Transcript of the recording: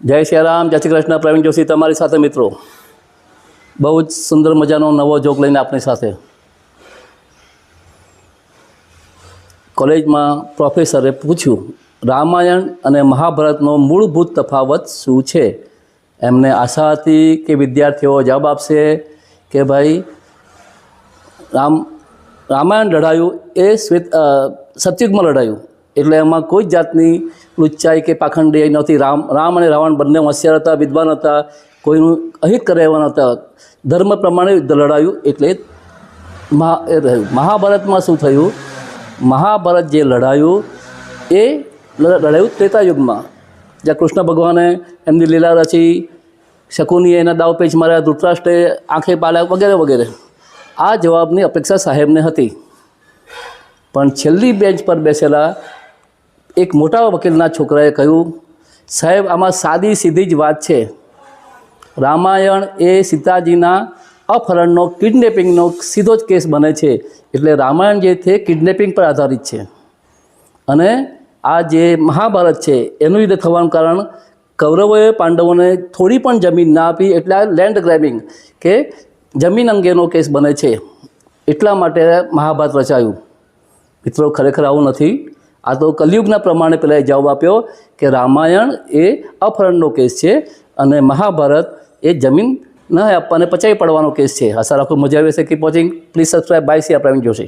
जय श्री राम, जय श्री कृष्ण। प्रवीण जोशी तमारी साथे मित्रों, बहु ज सुंदर मजानो नवो जोक लईने आपनी साथे। कॉलेज में प्रोफेसरे पूछ्यु रामायण अने महाभारतनो मूलभूत तफावत शुं छे। एमने आशा हती कि विद्यार्थीओ जवाब आपशे कि भाई रामायण लड़ायु ए सतयुग में लड़ायु એટલે એમાં કોઈ જાતની લુચ્ચાઈ કે પાખંડી નહોતી। રામ અને રાવણ બંને હોશિયાર હતા, વિદ્વાન હતા, કોઈનું અહિત કરે એવા નહોતા। ધર્મ પ્રમાણે યુદ્ધ લડાયું એટલે રહ્યું। મહાભારતમાં શું થયું? મહાભારત જે લડાયું એ લડાયું ત્રેતાયુગમાં, જ્યાં કૃષ્ણ ભગવાને એમની લીલા રચી, શકુનીએ એના દાવપેચ માર્યા, ધૃતરાષ્ટ્રે આંખે પાડ્યા વગેરે વગેરે। આ જવાબની અપેક્ષા સાહેબને હતી, પણ છેલ્લી બેન્ચ પર બેસેલા एक मोटा वकीलना छोकराए कहूँ, साहेब आमा सादी सीधी ज वात छे। रामायण ए सीताजीना अपहरणनो किडनेपिंगनो सीधो ज केस बने छे, एटले रामायण जे छे किडनेपिंग पर आधारित छे। अने आ जे महाभारत छे एनुं युद्ध थवानुं कारण कौरवोए पांडवोने थोड़ी पण जमीन ना आपी, एटले आ लैंड ग्रेबिंग के जमीन अंगेनो केस बने छे, एटला माटे महाभारत रचायुं। मित्रों, खरेखर आवुं नथी। आ तो कलियुगना प्रमाणे पहले जवाब आप्यो कि रामायण ए अपहरणनो केस है और महाभारत ए जमीन न आपवाने पचाई पड़वानो केस है। आशा राखुं मजा आवी हशे। Keep watching, please subscribe by Shri Praveen Joshi.